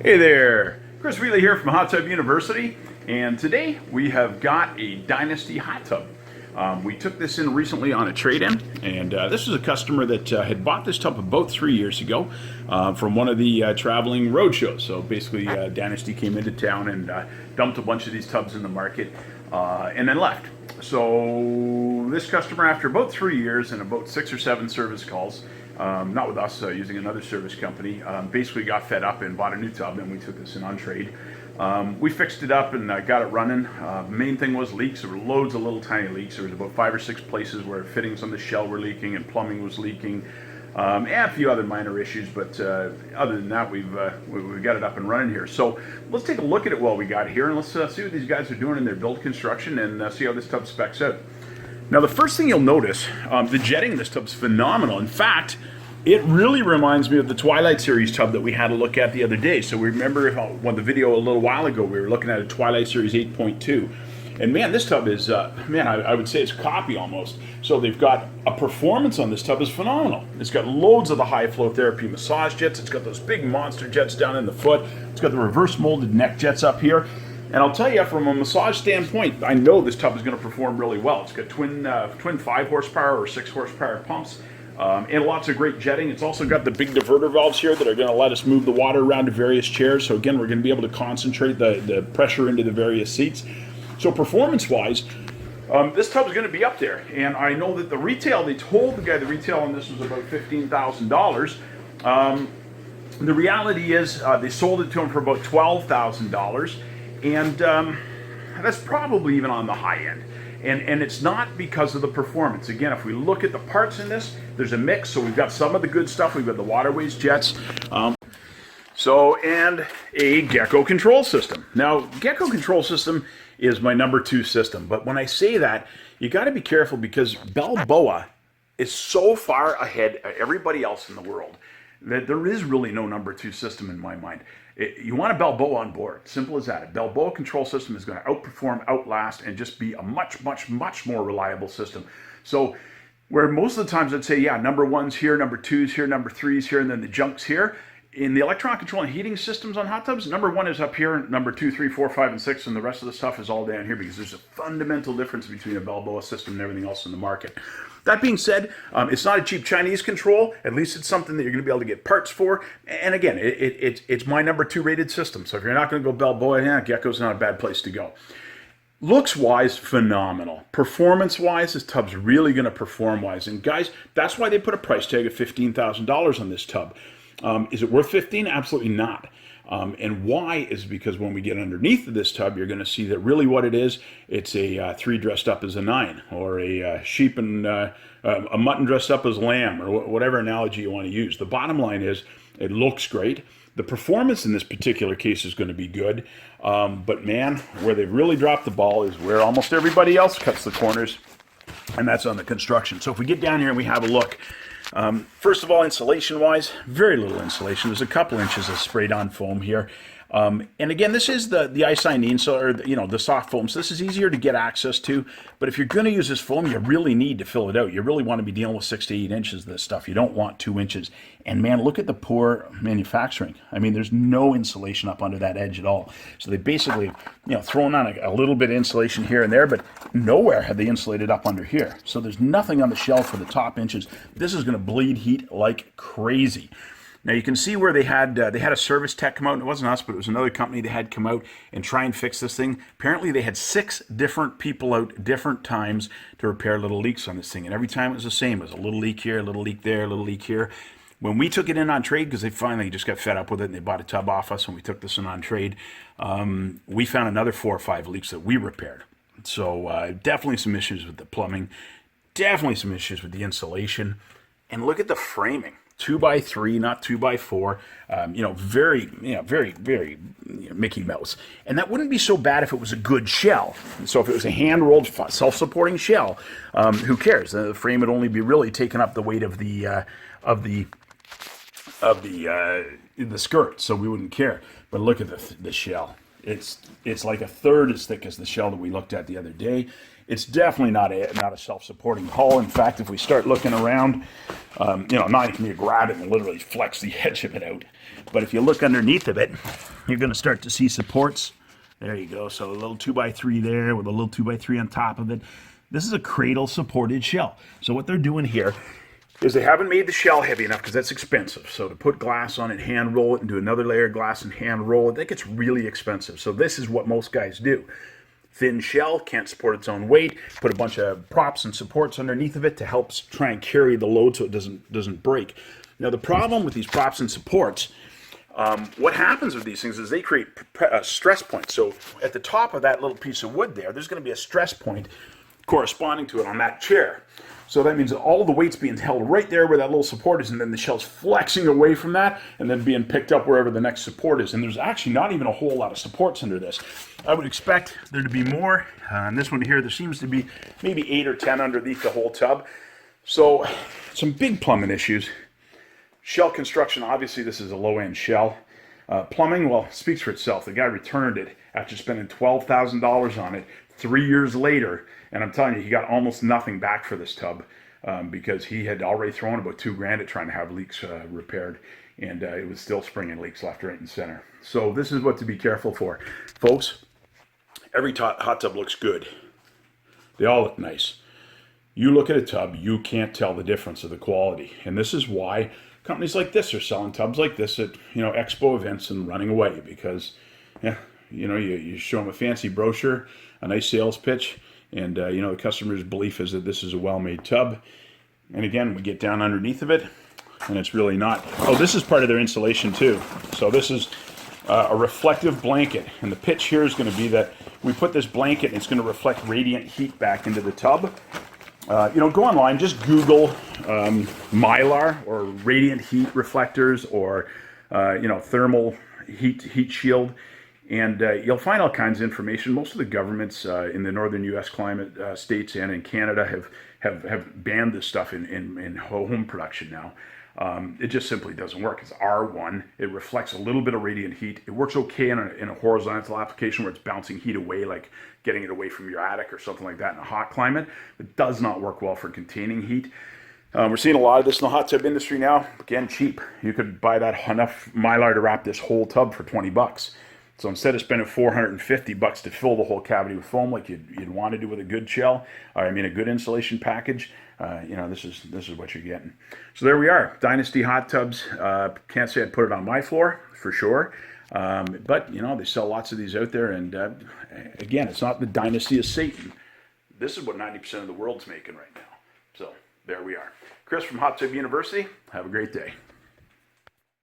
Hey there, Chris Wheeler here from Hot Tub University, and today we have got a Dynasty hot tub. We took this in recently on a trade-in, and this was a customer that had bought this tub about 3 years ago from one of the traveling road shows. So basically, Dynasty came into town and dumped a bunch of these tubs in the market and then left. So this customer, after about 3 years and about 6 or 7 service calls, not with us, using another service company, basically got fed up and bought a new tub, and we took this in on trade. We fixed it up and got it running. Main thing was leaks. There were loads of little tiny leaks. There was about 5 or 6 places where fittings on the shell were leaking and plumbing was leaking, and a few other minor issues, but other than that, we've got it up and running here. So let's take a look at it while we got here, and let's see what these guys are doing in their build construction and see how this tub specs out. Now, the first thing you'll notice, the jetting in this tub's phenomenal. In fact, it really reminds me of the Twilight Series tub that we had a look at the other day. So we remember on the video a little while ago, we were looking at a Twilight Series 8.2. And man, this tub is, I would say it's a copy almost. So they've got a performance on this tub is phenomenal. It's got loads of the high flow therapy massage jets. It's got those big monster jets down in the foot. It's got the reverse molded neck jets up here. And I'll tell you, from a massage standpoint, I know this tub is going to perform really well. It's got twin 5 horsepower or 6 horsepower pumps, and lots of great jetting. It's also got the big diverter valves here that are going to let us move the water around to various chairs. So again, we're going to be able to concentrate the pressure into the various seats. So performance-wise, this tub is going to be up there. And I know that the retail, they told the guy the retail on this was about $15,000. The reality is they sold it to him for about $12,000. And that's probably even on the high end. And it's not because of the performance. Again, if we look at the parts in this, there's a mix. So we've got some of the good stuff. We've got the waterways jets. And a Gecko control system. Now, Gecko control system is my number 2 system. But when I say that, you got to be careful because Balboa is so far ahead of everybody else in the world that there is really no number 2 system in my mind. You want a Balboa on board. Simple as that. A Balboa control system is going to outperform, outlast, and just be a much, much, much more reliable system. So where most of the times I'd say, yeah, number 1's here, number 2's here, number 3's here, and then the junk's here. In the electronic control and heating systems on hot tubs, number 1 is up here, number 2, 3, 4, 5, and 6, and the rest of the stuff is all down here because there's a fundamental difference between a Balboa system and everything else in the market. That being said, it's not a cheap Chinese control. At least it's something that you're going to be able to get parts for. And again, it's my number 2 rated system. So if you're not going to go Balboa, yeah, Gecko's not a bad place to go. Looks-wise, phenomenal. Performance-wise, this tub's really going to perform-wise. And guys, that's why they put a price tag of $15,000 on this tub. Is it worth $15,000? Absolutely not. And why is because when we get underneath of this tub, you're going to see that really what it is, it's a 3 dressed up as a 9, or a sheep and a mutton dressed up as lamb, or whatever analogy you want to use. The bottom line is, it looks great. The performance in this particular case is going to be good. But man, where they've really dropped the ball is where almost everybody else cuts the corners, and that's on the construction. So if we get down here and we have a look, first of all, insulation-wise, very little insulation. There's a couple inches of sprayed-on foam here. And again, this is the isonine, so, or the soft foam, so this is easier to get access to. But if you're going to use this foam, you really need to fill it out. You really want to be dealing with 6 to 8 inches of this stuff. You don't want 2 inches. And man, look at the poor manufacturing. I mean, there's no insulation up under that edge at all. So they basically, thrown on a little bit of insulation here and there, but nowhere have they insulated up under here. So there's nothing on the shelf for the top inches. This is going to bleed heat like crazy. Now you can see where they had a service tech come out, and it wasn't us, but it was another company that had come out and try and fix this thing. Apparently they had 6 different people out different times to repair little leaks on this thing, and every time it was the same. It was a little leak here, a little leak there, a little leak here. When we took it in on trade, because they finally just got fed up with it and they bought a tub off us and we took this in on trade, we found another 4 or 5 leaks that we repaired. So definitely some issues with the plumbing, definitely some issues with the insulation, and look at the framing. 2x3, not 2x4. Very Mickey Mouse. And that wouldn't be so bad if it was a good shell. So if it was a hand-rolled, self-supporting shell, who cares? The frame would only be really taking up the weight of the skirt, so we wouldn't care. But look at the shell. It's like a third as thick as the shell that we looked at the other day. It's definitely not a self-supporting hull. In fact, if we start looking around, not only can you grab it and literally flex the edge of it out, but if you look underneath of it, you're going to start to see supports. There you go. So a little 2x3 there with a little 2x3 on top of it. This is a cradle-supported shell. So what they're doing here is they haven't made the shell heavy enough because that's expensive. So to put glass on it, hand roll it, and do another layer of glass and hand roll it, that gets really expensive. So this is what most guys do. Thin shell, can't support its own weight, put a bunch of props and supports underneath of it to help try and carry the load so it doesn't break. Now the problem with these props and supports, what happens with these things is they create stress points. So at the top of that little piece of wood there's going to be a stress point corresponding to it on that chair. So that means that all the weight's being held right there where that little support is, and then the shell's flexing away from that and then being picked up wherever the next support is. And there's actually not even a whole lot of supports under this. I would expect there to be more. On this one here, there seems to be maybe 8 or 10 underneath the whole tub. So some big plumbing issues. Shell construction, obviously this is a low-end shell. Plumbing, well, speaks for itself. The guy returned it after spending $12,000 on it 3 years later. And I'm telling you, he got almost nothing back for this tub because he had already thrown about $2,000 at trying to have leaks repaired, and it was still springing leaks left, right, and center. So this is what to be careful for, folks. Every hot tub looks good. They all look nice. You look at a tub, you can't tell the difference of the quality, and this is why companies like this are selling tubs like this at expo events and running away because you show them a fancy brochure, a nice sales pitch. And, the customer's belief is that this is a well-made tub. And again, we get down underneath of it, and it's really not. Oh, this is part of their insulation, too. So this is a reflective blanket. And the pitch here is going to be that we put this blanket, and it's going to reflect radiant heat back into the tub. Go online, just Google Mylar or radiant heat reflectors or, thermal heat shield. And you'll find all kinds of information. Most of the governments in the northern U.S. climate states and in Canada have banned this stuff in home production now. It just simply doesn't work. It's R1. It reflects a little bit of radiant heat. It works okay in a horizontal application where it's bouncing heat away, like getting it away from your attic or something like that in a hot climate. It does not work well for containing heat. We're seeing a lot of this in the hot tub industry now. Again, cheap. You could buy that enough Mylar to wrap this whole tub for $20. So instead of spending $450 to fill the whole cavity with foam like you'd want to do with a good shell, a good insulation package, this is what you're getting. So there we are, Dynasty hot tubs. Can't say I'd put it on my floor for sure, but they sell lots of these out there. And again, it's not the Dynasty of Satan. This is what 90% of the world's making right now. So there we are. Chris from Hot Tub University. Have a great day.